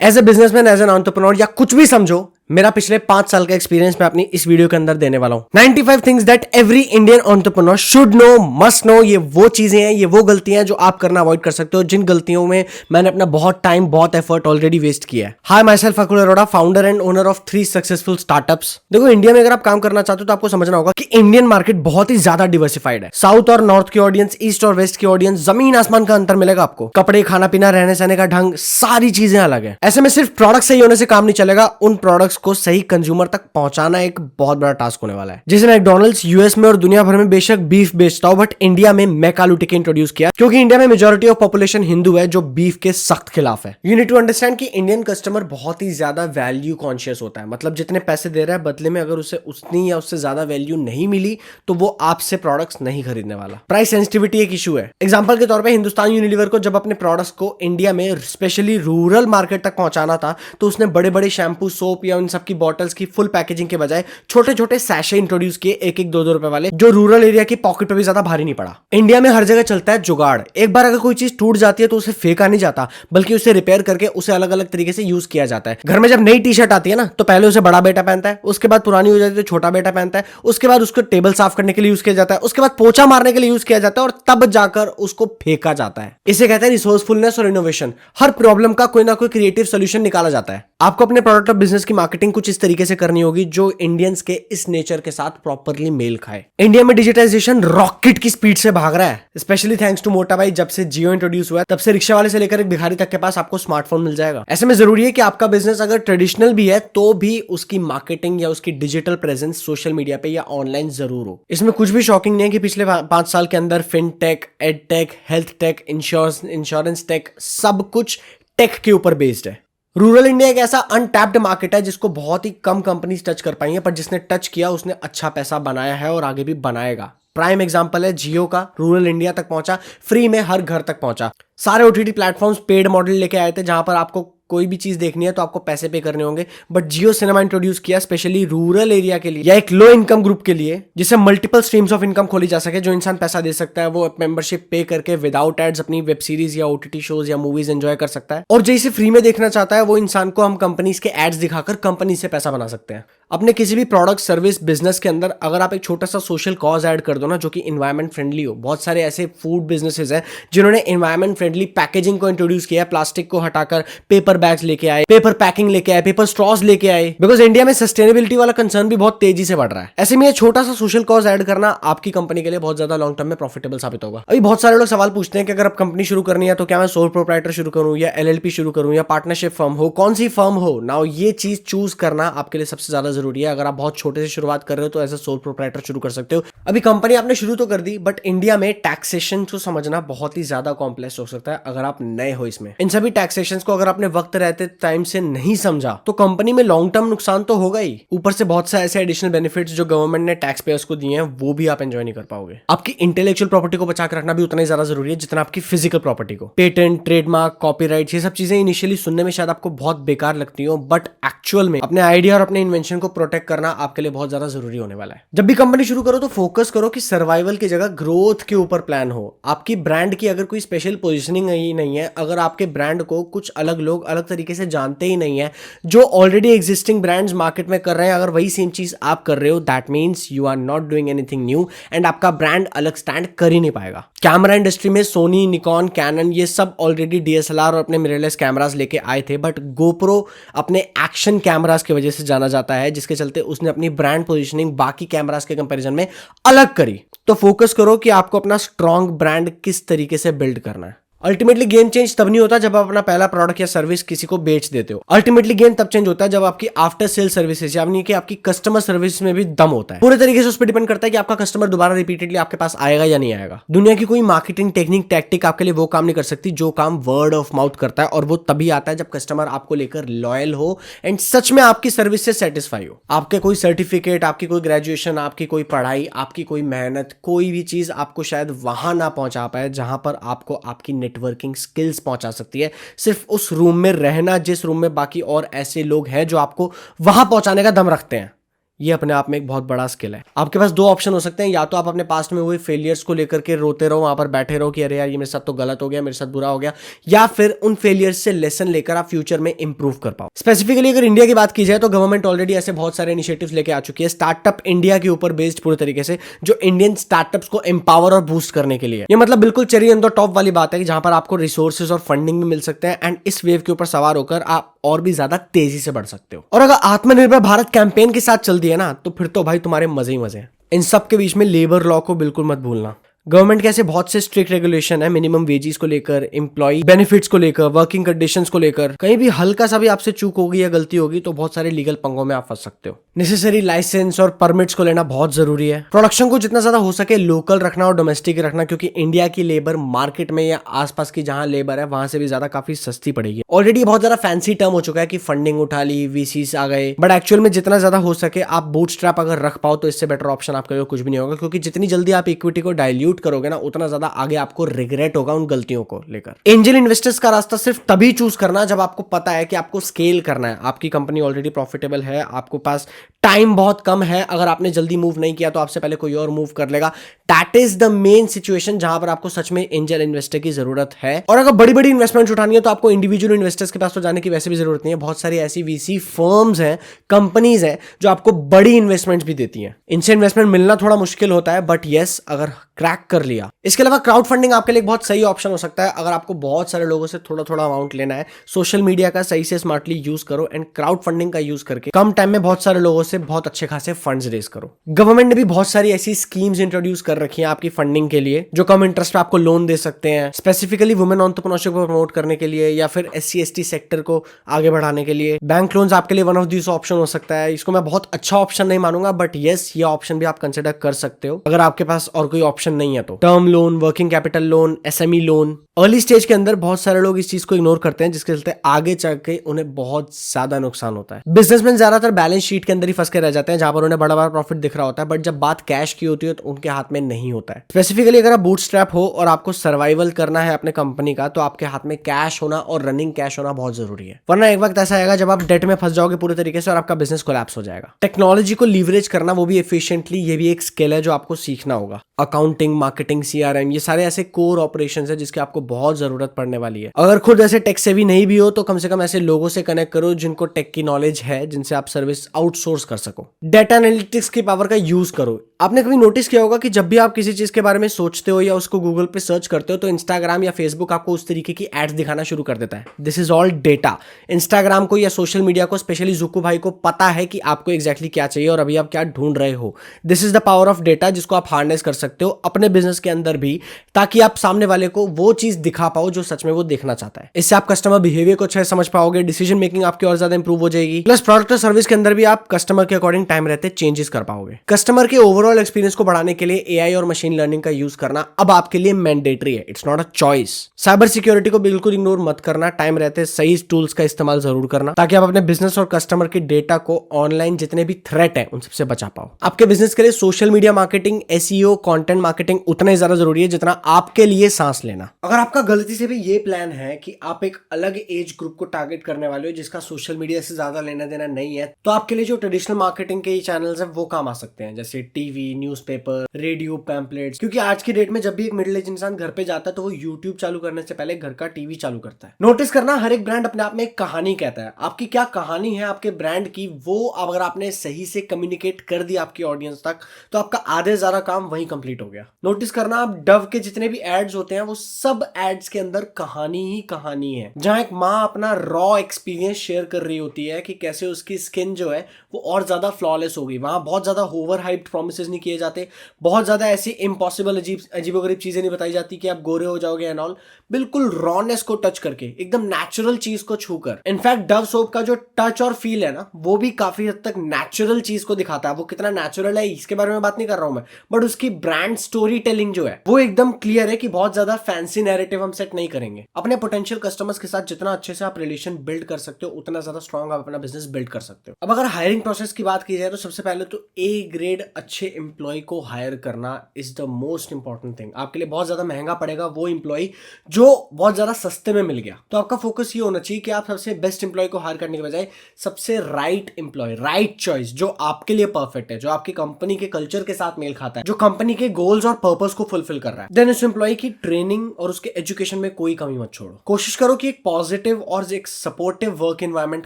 As a businessman, as an entrepreneur या कुछ भी समझो, मेरा पिछले 5 साल का एक्सपीरियंस मैं अपनी इस वीडियो के अंदर देने वाला हूं। 95 things that every Indian entrepreneur should know, must know. ये वो चीजें हैं, ये वो गलतियां हैं जो आप करना अवॉइड कर सकते हो, जिन गलतियों में मैंने अपना बहुत टाइम, बहुत एफर्ट ऑलरेडी वेस्ट किया है। हाय, myself Akul Arora, founder and owner of 3 successful startups. देखो, इंडिया में अगर आप काम करना चाहते हो तो आपको समझना होगा कि इंडियन मार्केट बहुत ही ज्यादा डिवर्सिफाइड है। साउथ और नॉर्थ की ऑडियंस, ईस्ट और वेस्ट की ऑडियंस, जमीन आसमान का अंतर मिलेगा आपको। कपड़े, खाना पीना, रहने सहने का ढंग, सारी चीजें अलग है। ऐसे में सिर्फ प्रोडक्ट सही होने से काम नहीं चलेगा, उन प्रोडक्ट्स को सही कंज्यूमर तक पहुंचाना एक बहुत बड़ा टास्क होने वाला है। जैसे मैकडॉनल्ड्स यूएस में और दुनिया भर में बेशक बीफ बेचता हूं, बट इंडिया में मैक आलू टिक्की इंट्रोड्यूस किया क्योंकि इंडिया में मेजॉरिटी ऑफ पॉपुलेशन हिंदू है जो बीफ के सख्त खिलाफ है। यू नीड टू अंडरस्टैंड कि इंडियन कस्टमर बहुत ही ज्यादा वैल्यू कॉन्शियस होता है। मतलब जितने पैसे दे रहा है, बदले में अगर उसे उतनी या उससे ज्यादा वैल्यू नहीं मिली तो वो आपसे प्रोडक्ट्स नहीं खरीदने वाला। प्राइस सेंसिटिविटी एक इशू है। एग्जांपल के तौर पे हिंदुस्तान यूनिलीवर को जब अपने प्रोडक्ट्स को इंडिया में स्पेशली रूरल मार्केट तक पहुंचाना था तो उसने बड़े बड़े शैम्पू, सोप या उन सब की बॉटल्स की फुल पैकेजिंग के बजाय छोटे छोटे सैशे इंट्रोड्यूस किए, 1-1, 2-2 रुपए वाले, जो रूरल एरिया की पॉकेट पे भी ज्यादा भारी नहीं पड़ा। इंडिया में हर जगह चलता है जुगाड़। एक बार अगर कोई चीज टूट जाती है तो उसे फेंका नहीं जाता, बल्कि उसे रिपेयर करके उसे अलग अलग तरीके से यूज किया जाता है। घर में जब नई टी शर्ट आती है ना, तो पहले उसे बड़ा बेटा पहनता है, उसके बाद पुरानी हो जाती है तो छोटा बेटा पहनता है, उसके बाद उसको टेबल साफ करने के लिए यूज किया जाता है, उसके बाद पोछा मारने के लिए यूज किया जाता है, और तब जाकर उसको फेंका जाता है। इसे कहते हैं रिसोर्सफुलनेस और इनोवेशन। हर प्रॉब्लम का कोई ना कोई क्रिएटिव सोल्यूशन निकाला जाता है। आपको अपने प्रोडक्ट और बिजनेस की मार्केटिंग कुछ इस तरीके से करनी होगी जो इंडियंस के इस नेचर के साथ प्रॉपरली मेल खाए। इंडिया में डिजिटाइजेशन रॉकेट की स्पीड से भाग रहा है, स्पेशली थैंक्स टू मोटा भाई। जब से जियो इंट्रोड्यूस हुआ है तब से रिक्शा वाले से लेकर एक भिखारी तक के पास आपको स्मार्टफोन मिल जाएगा। ऐसे में जरूरी है कि आपका बिजनेस अगर ट्रेडिशनल भी है तो भी उसकी मार्केटिंग या उसकी डिजिटल प्रेजेंस सोशल मीडिया पे या ऑनलाइन जरूर हो। इसमें कुछ भी शॉकिंग नहीं है कि पिछले 5 साल के अंदर fintech, edtech, health tech, insurance tech, सब कुछ टेक के ऊपर बेस्ड है। रूरल इंडिया एक ऐसा अनटैप्ड मार्केट है जिसको बहुत ही कम कंपनीज टच कर पाई हैं, पर जिसने टच किया उसने अच्छा पैसा बनाया है और आगे भी बनाएगा। प्राइम एग्जांपल है जियो का। रूरल इंडिया तक पहुंचा, फ्री में हर घर तक पहुंचा। सारे ओटीटी प्लेटफॉर्म्स पेड मॉडल लेके आए थे जहां पर आपको कोई भी चीज देखनी है तो आपको पैसे पे करने होंगे, बट जियो सिनेमा इंट्रोड्यूस किया स्पेशली रूरल एरिया के लिए या एक लो इनकम ग्रुप के लिए, जिससे मल्टीपल स्ट्रीम्स ऑफ इनकम खोली जा सके। जो इंसान पैसा दे सकता है वो मेंबरशिप पे करके विदाउट एड्स अपनी वेब सीरीज या ओटीटी शोज या मूवीज एंजॉय कर सकता है, और जो इसे फ्री में देखना चाहता है वो इंसान को हम कंपनीज के एड्स दिखाकर कंपनी से पैसा बना सकते हैं। अपने किसी भी प्रोडक्ट, सर्विस, बिजनेस के अंदर अगर आप एक छोटा सा सोशल कॉज ऐड कर दो ना जो कि इन्वायरमेंट फ्रेंडली हो। बहुत सारे ऐसे फूड बिजनेसेस हैं जिन्होंने इन्वायरमेंट फ्रेंडली पैकेजिंग को इंट्रोड्यूस किया है। प्लास्टिक को हटाकर पेपर बैग्स लेके आए, पेपर पैकिंग लेके आए, पेपर स्ट्रॉज लेके आए, बिकॉज इंडिया में सस्टेनेबिलिटी वाला कंसर्न भी बहुत तेजी से बढ़ रहा है। ऐसे में ये छोटा सा सोशल कॉज ऐड करना आपकी कंपनी के लिए बहुत ज्यादा लॉन्ग टर्म में प्रॉफिटेबल साबित होगा। अभी बहुत सारे लोग सवाल पूछते हैं कि अगर आप कंपनी शुरू करनी है तो क्या मैं सोल प्रोप्राइटर शुरू करूं या एलएलपी शुरू करूं या पार्टनरशिप फर्म हो, कौन सी फर्म हो। नाउ ये चीज चूज करना आपके लिए सबसे ज्यादा जरूरी है। अगर आप बहुत छोटे से शुरुआत कर रहे हो तो एज ए सोल प्रोप्राइटर शुरू कर सकते हो। अभी कंपनी आपने शुरू तो कर दी, बट इंडिया में टैक्सेशन को समझना बहुत ही ज्यादा कॉम्प्लेक्स हो सकता है अगर आप नए हो इसमें। इन सभी टैक्सेशन को अगर आपने वक्त रहते टाइम से नहीं समझा तो कंपनी में लॉन्ग टर्म नुकसान तो होगा ही, ऊपर से बहुत से ऐसे एडिशनल बेनिफिट्स जो गवर्नमेंट ने टैक्स पेयर्स को दिए हैं वो भी आप एंजॉय नहीं कर पाओगे। आपकी इंटेलेक्चुअल प्रॉपर्टी को बचा कर रखना भी उतना ही ज्यादा जरूरी है जितना आपकी फिजिकल प्रॉपर्टी को। पेटेंट, ट्रेडमार्क, कॉपीराइट, ये सब चीजें इनिशियली सुनने में शायद आपको बहुत बेकार लगती हो, बट एक्चुअल में अपने आइडिया और अपने इन्वेंशन को प्रोटेक्ट करना आपके लिए बहुत ज्यादा जरूरी होने वाला है। जब भी कंपनी शुरू करो तो फोकस करो कि सर्वाइवल की जगह ग्रोथ के ऊपर प्लान हो। आपकी ब्रांड की अगर कोई स्पेशल पोजीशनिंग ही नहीं है, अगर आपके ब्रांड को कुछ अलग लोग अलग तरीके से जानते ही नहीं है, जो ऑलरेडी एग्जिस्टिंग ब्रांड्स मार्केट में कर रहे हैं, अगर वही सेम चीज आप कर रहे हो, that means you are not doing anything new and आपका ब्रांड अलग स्टैंड कर ही नहीं पाएगा। कैमरा इंडस्ट्री में सोनी, निकॉन, कैनन ये सब ऑलरेडी डीएसएलआर और अपने मिररलेस कैमरास लेके आए थे, बट गोप्रो अपने एक्शन कैमरास की वजह से जाना जाता है, जिसके चलते उसने अपनी ब्रांड पोजीशनिंग बाकी कैमरास के कंपैरिजन में अलग करी। तो फोकस करो कि आपको अपना स्ट्रॉन्ग ब्रांड किस तरीके से बिल्ड करना है। अल्टीमेटली गेम चेंज तब नहीं होता जब आप अपना पहला प्रोडक्ट या सर्विस किसी को बेच देते हो। अल्टीमेटली गेम तब चेंज होता है जब आपकी आफ्टर सेल सर्विसेज यानी कि आपकी कस्टमर सर्विस में भी दम होता है। पूरे तरीके से उस पर डिपेंड करता है कि आपका कस्टमर दोबारा रिपीटेडली आपके पास आएगा या नहीं आएगा। दुनिया की कोई मार्केटिंग टेक्निक, टैक्टिक आपके लिए वो काम नहीं कर सकती जो काम वर्ड ऑफ माउथ करता है, और वो तभी आता है जब कस्टमर आपको लेकर लॉयल हो एंड सच में आपकी सर्विस से सेटिस्फाई हो। आपके कोई सर्टिफिकेट, आपकी कोई ग्रेजुएशन, आपकी कोई पढ़ाई, आपकी कोई मेहनत, कोई भी चीज आपको शायद वहां ना पहुंचा पाए जहां पर आपको आपकी नेटवर्किंग स्किल्स पहुंचा सकती है। सिर्फ उस रूम में रहना जिस रूम में बाकी और ऐसे लोग हैं जो आपको वहां पहुंचाने का दम रखते हैं, ये अपने आप में एक बहुत बड़ा स्किल है। आपके पास दो ऑप्शन हो सकते हैं, या तो आप अपने पास्ट में हुए फेलियर्स को लेकर के रोते रहो, वहां पर बैठे रहो कि अरे यार ये मेरे साथ तो गलत हो गया, मेरे साथ बुरा हो गया, या फिर उन फेलियर्स से लेसन लेकर आप फ्यूचर में इंप्रूव कर पाओ। स्पेसिफिकली अगर इंडिया की बात की जाए तो गवर्नमेंट ऑलरेडी ऐसे बहुत सारे इनिशिएटिव्स लेके आ चुकी है स्टार्टअप इंडिया के ऊपर बेस्ड पूरे तरीके से, जो इंडियन स्टार्टअप्स को एम्पावर और बूस्ट करने के लिए। ये मतलब बिल्कुल चेरी ऑन द टॉप वाली बात है कि जहां पर आपको रिसोर्सेज और फंडिंग भी मिल सकते हैं एंड इस वेव के ऊपर सवार होकर आप और भी ज्यादा तेजी से बढ़ सकते हो। और अगर आत्मनिर्भर भारत कैंपेन के साथ चल दिया ना तो फिर तो भाई तुम्हारे मजे ही मजे हैं। इन सब के बीच में लेबर लॉ को बिल्कुल मत भूलना। गवर्नमेंट के ऐसे बहुत से स्ट्रिक्ट रेगुलेशन है मिनिमम वेजेस को लेकर, एम्प्लॉय बेनिफिट्स को लेकर, वर्किंग कंडीशंस को लेकर। कहीं भी हल्का सा भी आपसे चूक होगी या गलती होगी तो बहुत सारे लीगल पंगों में आप फंस सकते हो। नेसेसरी लाइसेंस और परमिट्स को लेना बहुत जरूरी है। प्रोडक्शन को जितना ज्यादा हो सके लोकल रखना और डोमेस्टिक रखना, क्योंकि इंडिया की लेबर मार्केट में या आसपास की जहां लेबर है वहां से भी ज्यादा काफी सस्ती पड़ेगी। ऑलरेडी बहुत ज्यादा फैंसी टर्म हो चुका है कि फंडिंग उठा ली, वीसीस आ गए, बट एक्चुअल में जितना ज्यादा हो सके आप बूटस्ट्रैप अगर रख पाओ तो इससे बेटर ऑप्शन आपके लिए कुछ भी नहीं होगा, क्योंकि जितनी जल्दी आप इक्विटी को डाइल्यूट करोगे ना उतना ज्यादा आगे आपको रिग्रेट होगा उन गलतियों को लेकर। एंजल इन्वेस्टर्स का रास्ता सिर्फ तभी चूज करना जब आपको पता है कि आपको स्केल करना है, आपकी कंपनी ऑलरेडी प्रॉफिटेबल है, आपको पास टाइम बहुत कम है, अगर आपने जल्दी मूव नहीं किया तो आपसे पहले कोई और मूव कर लेगा। That is the main situation जहां पर आपको सच में एंजल इन्वेस्टर की जरूरत है। और अगर बड़ी बड़ी इन्वेस्टमेंट उठानी है तो आपको इंडिविजुअल इन्वेस्टर्स के पास तो जाने की वैसे भी जरूरत नहीं है। बहुत सारी ऐसी वीसी फर्म्स हैं, कंपनीज हैं जो आपको बड़ी इन्वेस्टमेंट्स भी देती हैं। इनसे इन्वेस्टमेंट मिलना थोड़ा मुश्किल होता है, बट यस अगर क्रैक कर लिया। इसके अलावा क्राउड फंडिंग आपके लिए एक बहुत सही ऑप्शन हो सकता है। अगर आपको बहुत सारे लोगों से थोड़ा थोड़ा अमाउंट लेना है, सोशल मीडिया का सही से स्मार्टली यूज करो एंड क्राउड फंडिंग का यूज करके कम टाइम में बहुत सारे लोगों से बहुत अच्छे खासे फंड्स रेज करो। गवर्नमेंट ने भी बहुत सारी ऐसी स्कीम्स इंट्रोड्यूस कर रखी हैं आपकी फंडिंग के लिए, जो कम इंटरेस्ट पे आपको लोन दे सकते हैं, स्पेसिफिकली वुमेन एंटरप्रेन्योरशिप को प्रमोट करने के लिए या फिर SC/ST सेक्टर को आगे बढ़ाने के लिए। बैंक लोन्स आपके लिए वन ऑफ दिस ऑप्शन हो सकता है। इसको मैं बहुत अच्छा ऑप्शन नहीं मानूंगा, बट यस ये ऑप्शन भी आप कंसिडर कर सकते हो अगर आपके पास और कोई ऑप्शन नहीं है तो। Term loan, working capital loan, SME loan. Early stage के अंदर बहुत सारे लोग इस चीज को इग्नोर करते हैं, जिसके चलते आगे चल के उन्हें बहुत ज्यादा नुकसान होता है। बिजनेसमैन ज्यादातर बैलेंस शीट के अंदर ही फंस के रह जाते हैं, जहां पर उन्हें बड़ा बड़ा प्रॉफिट दिख रहा होता है, बट जब बात कैश की होती है तो उनके हाथ में नहीं होता है। स्पेसिफिकली अगर आप बूटस्ट्रैप हो और आपको सर्वाइवल करना है अपने कंपनी का, तो आपके हाथ में कैश होना और रनिंग कैश होना बहुत जरूरी है। वरना एक वक्त ऐसा आएगा जब आप डेट में फंस जाओगे पूरे तरीके से और आपका बिजनेस कोलैप्स हो जाएगा। टेक्नोलॉजी को लीवरेज करना, वो भी एफिशिएंटली, ये भी एक स्किल है जो आपको सीखना होगा। अकाउंटिंग, मार्केटिंग, CRM, ये सारे ऐसे कोर ऑपरेशंस है जिसकी आपको बहुत जरूरत पड़ने वाली है। अगर खुद ऐसे टेक सेवी नहीं भी हो तो कम से कम ऐसे लोगों से कनेक्ट करो जिनको टेक की नॉलेज है, जिनसे आप सर्विस आउटसोर्स कर सको। डेटा एनालिटिक्स की पावर का यूज करो। आपने कभी नोटिस किया होगा कि जब भी आप किसी चीज के बारे में सोचते हो या उसको गूगल पे सर्च करते हो तो इंस्टाग्राम या फेसबुक आपको उस तरीके की एड्स दिखाना शुरू कर देता है। This is all data. Instagram को या सोशल मीडिया को, स्पेशली जुक्कू भाई को पता है कि आपको एग्जैक्टली क्या चाहिए और अभी आप क्या ढूंढ रहे हो। This is the power of data, जिसको आप हार्नेस कर सकते हो अपने बिजनेस के अंदर भी, ताकि आप सामने वाले को वो चीज दिखा पाओ जो सच में वो देखना चाहता है। इससे आप कस्टमर बिहेवियर को अच्छे से समझ पाओगे, डिसीजन मेकिंग आपकी और ज्यादा इंप्रूव हो जाएगी। प्लस प्रोडक्ट और सर्विस के अंदर भी आप कस्टमर के अकॉर्डिंग टाइम रहते चेंजेस कर पाओगे। कस्टमर के ओवरऑल एक्सपीरियंस को बढ़ाने के लिए AI और मशीन लर्निंग का यूज करना अब आपके लिए मैंडेटरी है, it's not a choice. Cyber security को बिल्कुल इग्नोर मत करना, टाइम रहते सही टूल्स का इस्तेमाल जरूर करना, ताकि आप अपने बिजनेस और कस्टमर के डेटा को ऑनलाइन जितने भी थ्रेट है उन सबसे बचा पाओ। आपके बिजनेस के लिए social media marketing, SEO, content marketing उतना ही ज्यादा जरूरी है जितना आपके लिए सांस लेना। अगर आपका गलती से भी ये प्लान है कि आप एक अलग एज ग्रुप को टारगेट करने वाले हो जिसका सोशल मीडिया से ज्यादा लेना देना नहीं है, तो आपके लिए जो ट्रेडिशनल मार्केटिंग के चैनल्स हैं वो काम आ सकते हैं, जैसे टीवी, न्यूज़पेपर, रेडियो, पैम्पलेट्स। क्योंकि आज की डेट में जब भी एक मिडिल एज इंसान घर पे जाता है तो वो यूट्यूब चालू करने से पहले घर का टीवी चालू करता है। नोटिस करना, हर एक ब्रांड अपने आप में एक कहानी कहता है। आपकी क्या कहानी है आपके ब्रांड की, वो अगर आपने सही से कम्युनिकेट कर दिया आपकी ऑडियंस तक, तो आपका आधे ज्यादा काम वहीं कंप्लीट हो गया। नोटिस करना, आप डव के जितने भी एड्स होते हैं वो सब एड्स के अंदर कहानी ही कहानी है, जहां एक माँ अपना रॉ एक्सपीरियंस शेयर कर रही होती है कि कैसे उसकी स्किन जो है वो और ज्यादा फ्लॉलेस हो गई। वहां बहुत ज्यादा ओवर हाइप्ड प्रॉमिसेस नहीं किए जाते, बहुत ज्यादा ऐसी इम्पॉसिबल अजीबोगरीब चीजें नहीं बताई जाती कि आप गोरे हो जाओगे एंड ऑल। बिल्कुल रॉनेस को टच करके, एकदम नेचुरल चीज को छूकर। इनफैक्ट डव सोप का जो टच और फील है ना, वो भी काफी हद तक नेचुरल चीज को दिखाता है। वो कितना नेचुरल है इसके बारे में बात नहीं कर रहा हूं मैं, बट उसकी ब्रांड स्टोरी टेलिंग जो है वो एकदम क्लियर है कि बहुत ज्यादा फैंसी नैरेटिव हम सेट नहीं करेंगे। अपने पोटेंशियल कस्टमर्स के साथ जितना अच्छे से आप रिलेशन बिल्ड कर सकते हो उतना ज्यादा स्ट्रॉन्ग आप अपना बिजनेस बिल्ड कर सकते हो। अब अगर हायरिंग प्रोसेस की बात की जाए तो सबसे पहले तो A ग्रेड अच्छे एम्प्लॉय को हायर करना is the most important thing. आपके लिए बहुत ज्यादा महंगा पड़ेगा वो एम्प्लॉय जो बहुत ज्यादा सस्ते में मिल गया। तो आपका फोकस ये होना चाहिए कि आप सबसे बेस्ट एम्प्लॉय को हायर करने के बजाय सबसे राइट एम्प्लॉय, राइट चॉइस, जो आपके लिए परफेक्ट है, जो आपकी कंपनी के कल्चर के साथ मेल खाता है, जो कंपनी के गोल्स और पर्पस को फुलफिल कर रहा है। देन उस एम्प्लॉय की ट्रेनिंग और उसके एजुकेशन में कोई कमी मत छोड़ो। कोशिश करो कि एक पॉजिटिव और एक सपोर्टिव वर्क एनवायरनमेंट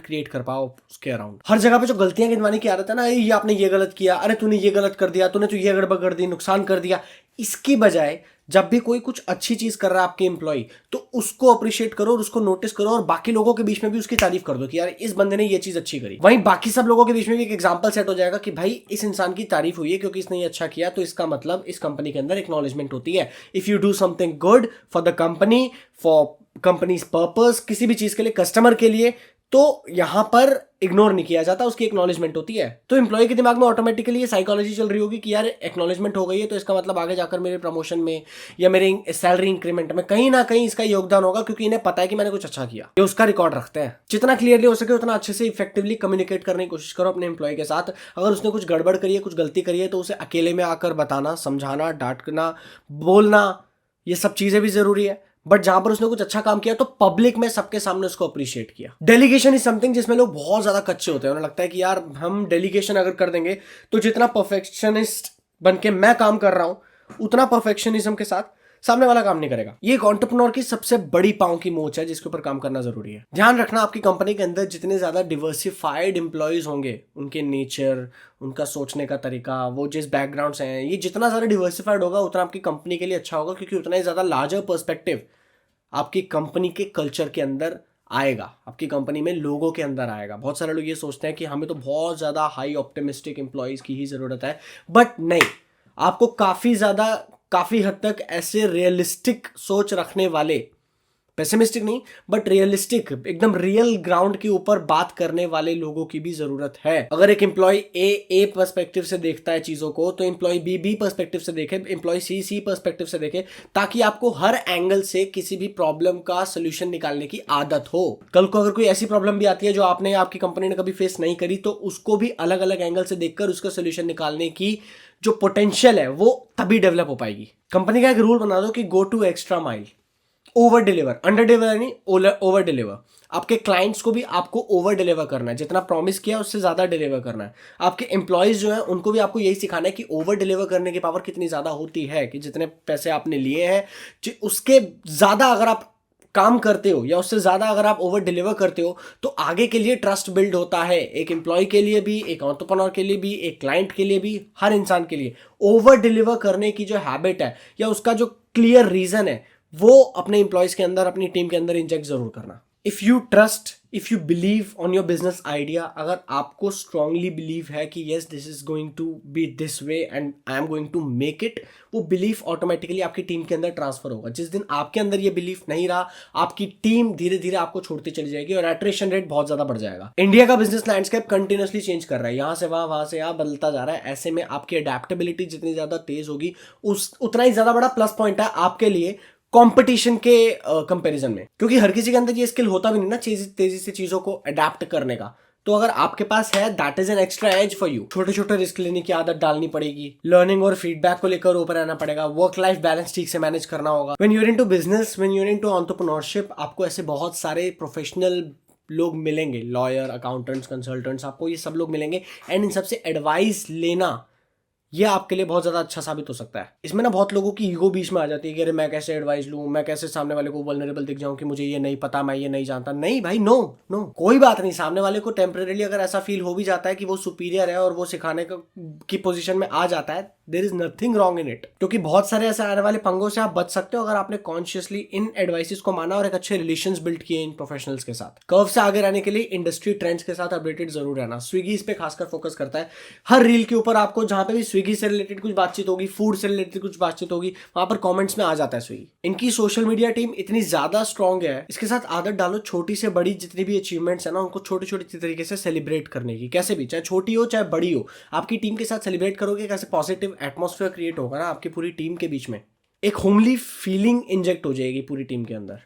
क्रिएट कर पाओ उसके अराउंड। हर जगह पे जो गलतियां गिनवाने की आदत है ना, ये आपने ये गलत किया, अरे तूने ये गलत कर दिया, तूने तो ये गड़बड़ कर दी, नुकसान कर दिया, इसकी बजाय जब भी कोई कुछ अच्छी चीज कर रहा है आपके एम्प्लॉय, तो उसको अप्रिशिएट करो और उसको नोटिस करो और बाकी लोगों के बीच में भी उसकी तारीफ कर दो कि यार इस बंदे ने ये चीज अच्छी करी। वहीं बाकी सब लोगों के बीच में भी एक एग्जांपल सेट हो जाएगा कि भाई इस इंसान की तारीफ हुई है क्योंकि इसने ये अच्छा किया, तो इसका मतलब इस कंपनी के अंदर एक्नॉलेजमेंट होती है। If you do something good for the company, for companies purpose, किसी भी चीज के लिए, कस्टमर के लिए, तो यहां पर इग्नोर नहीं किया जाता, उसकी एक्नॉलेजमेंट होती है। तो एम्प्लॉय के दिमाग में ऑटोमेटिकली ये साइकोलॉजी चल रही होगी कि यार एक्नॉलेजमेंट हो गई है तो इसका मतलब आगे जाकर मेरे प्रमोशन में या मेरे सैलरी इंक्रीमेंट में कहीं ना कहीं इसका योगदान होगा, क्योंकि इन्हें पता है कि मैंने कुछ अच्छा किया। ये उसका रिकॉर्ड रखते हैं। जितना क्लियरली हो सके उतना अच्छे से इफेक्टिवली कम्युनिकेट करने की कोशिश करो अपने एम्प्लॉय के साथ। अगर उसने कुछ गड़बड़ करी है, कुछ गलती करी है, तो उसे अकेले में आकर बताना, समझाना, डांटना, बोलना, ये सब चीजें भी जरूरी है। बट जहां पर उसने कुछ अच्छा काम किया तो पब्लिक में सबके सामने उसको अप्रिशिएट किया। डेलीगेशन इज समथिंग जिसमें लोग बहुत ज्यादा कच्चे होते हैं। उन्हें लगता है कि यार हम डेलीगेशन अगर कर देंगे तो जितना परफेक्शनिस्ट बन के मैं काम कर रहा हूं उतना परफेक्शनिज्म के साथ सामने वाला काम नहीं करेगा। ये एक एंटरप्रेन्योर की सबसे बड़ी पांव की मोच है जिसके ऊपर काम करना जरूरी है। ध्यान रखना, आपकी कंपनी के अंदर जितने ज्यादा डिवर्सिफाइड एम्प्लॉयज होंगे, उनके नेचर, उनका सोचने का तरीका, वो जिस बैकग्राउंड से हैं, ये जितना ज्यादा डिवर्सिफाइड होगा उतना आपकी कंपनी के लिए अच्छा होगा, क्योंकि उतना ही ज्यादा लार्जर पर्सपेक्टिव आपकी कंपनी के कल्चर के अंदर आएगा, आपकी कंपनी में लोगों के अंदर आएगा। बहुत सारे लोग ये सोचते हैं कि हमें तो बहुत ज़्यादा हाई ऑप्टिमिस्टिक एम्प्लॉयज़ की ही ज़रूरत है, बट नहीं, आपको काफ़ी हद तक ऐसे रियलिस्टिक सोच रखने वाले, पेसिमिस्टिक नहीं बट रियलिस्टिक, एकदम रियल ग्राउंड के ऊपर बात करने वाले लोगों की भी जरूरत है। अगर एक एम्प्लॉय ए पर्सपेक्टिव से देखता है चीजों को, तो एम्प्लॉय बी पर्सपेक्टिव से देखे, एम्प्लॉय सी पर्सपेक्टिव से देखे, ताकि आपको हर एंगल से किसी भी प्रॉब्लम का सोल्यूशन निकालने की आदत हो। कल को अगर कोई ऐसी प्रॉब्लम भी आती है जो आपकी कंपनी ने कभी फेस नहीं करी, तो उसको भी अलग अलग एंगल से देखकर उसका सोल्यूशन निकालने की जो पोटेंशियल है वो तभी डेवलप हो पाएगी। कंपनी का एक रूल बना दो कि go to extra mile, over deliver, under deliver नहीं, ओवर डिलीवर। आपके क्लाइंट्स को भी आपको ओवर डिलीवर करना है, जितना प्रॉमिस किया उससे ज्यादा डिलीवर करना है। आपके एम्प्लॉयज जो हैं उनको भी आपको यही सिखाना है कि ओवर डिलीवर करने की पावर कितनी ज्यादा होती है, कि जितने पैसे आपने लिए हैं उसके ज्यादा अगर आप काम करते हो या उससे ज्यादा अगर आप ओवर डिलीवर करते हो तो आगे के लिए ट्रस्ट बिल्ड होता है, एक एम्प्लॉय के लिए भी, एक एंटरप्रेन्योर के लिए भी, एक क्लाइंट के लिए भी, हर इंसान के लिए। ओवर डिलीवर करने की जो हैबिट है या उसका जो क्लियर रीजन है वो अपने एम्प्लॉयज के अंदर, अपनी टीम के अंदर इंजेक्ट जरूर करना। If you trust, if you believe on your business idea, अगर आपको स्ट्रांगली बिलीव है कि yes this is going to be this way and I am going to make it, वो बिलीफ ऑटोमेटिकली आपकी टीम के अंदर ट्रांसफर होगा। जिस दिन आपके अंदर ये बिलीफ नहीं रहा, आपकी टीम धीरे धीरे आपको छोड़ती चली जाएगी और एट्रिशन रेट बहुत ज्यादा बढ़ जाएगा। इंडिया का बिजनेस लैंडस्केप कंटिन्यूअसली चेंज कर रहा है, यहां से वहां से यहाँ बदलता जा रहा है। ऐसे में आपकी अडेप्टेबिलिटी जितनी ज्यादा तेज होगी उतना ही ज्यादा बड़ा प्लस पॉइंट है आपके लिए कंपटीशन के कंपैरिजन में, क्योंकि हर किसी के अंदर ये स्किल होता भी नहीं ना तेजी से चीजों को अडेप्ट करने का। तो अगर आपके पास है, that is an extra edge for you. छोटे छोटे रिस्क लेने की आदत डालनी पड़ेगी, लर्निंग और फीडबैक को लेकर ऊपर आना पड़ेगा, वर्क लाइफ बैलेंस ठीक से मैनेज करना होगा। When you are into business, when you are into entrepreneurship, आपको ऐसे बहुत सारे प्रोफेशनल लोग मिलेंगे, लॉयर, अकाउंटेंट्स, कंसल्टेंट्स, आपको ये सब लोग मिलेंगे एंड इन सबसे एडवाइस लेना ये आपके लिए बहुत ज्यादा अच्छा साबित हो सकता है। इसमें ना बहुत लोगों की ईगो बीच में आ जाती है कि अरे मैं कैसे एडवाइस लूं, मैं कैसे सामने वाले को वल्नरेबल दिख जाऊं कि मुझे ये नहीं पता, मैं ये नहीं जानता। नहीं भाई, नो नो, कोई बात नहीं। सामने वाले को टेम्परेरीली अगर ऐसा फील हो भी जाता है कि वो सुपीरियर है और वो सिखाने की पोजीशन में आ जाता है, there is nothing wrong in it, क्योंकि बहुत सारे ऐसे आने वाले पंगों से आप बच सकते हो अगर आपने कॉन्शियसली इन एडवाइसेस को माना और एक अच्छे रिलेशंस बिल्ड किए इन प्रोफेशनल्स के साथ। कर्व से आगे रहने के लिए इंडस्ट्री ट्रेंड्स के साथ अपडेटेड जरूर रहना। स्विगी इस पे खासकर फोकस करता है। हर रील के ऊपर आपको जहां पे भी स्विगी से रिलेटेड कुछ बातचीत होगी, फूड से रिलेटेड कुछ बातचीत होगी, वहां पर कमेंट्स में आ जाता है स्विगी। इनकी सोशल मीडिया टीम इतनी ज्यादा स्ट्रांग है, इसके साथ आदत डालो छोटी से बड़ी जितनी भी अचीवमेंट्स है ना, उनको छोटी छोटी तरीके से सेलिब्रेट करने की, कैसे भी, चाहे छोटी हो चाहे बड़ी हो, आपकी टीम के साथ सेलिब्रेट करोगे, कैसे पॉजिटिव एटमॉस्फेयर क्रिएट होगा ना आपकी पूरी टीम के बीच में, एक होमली फीलिंग इंजेक्ट हो जाएगी पूरी टीम के अंदर।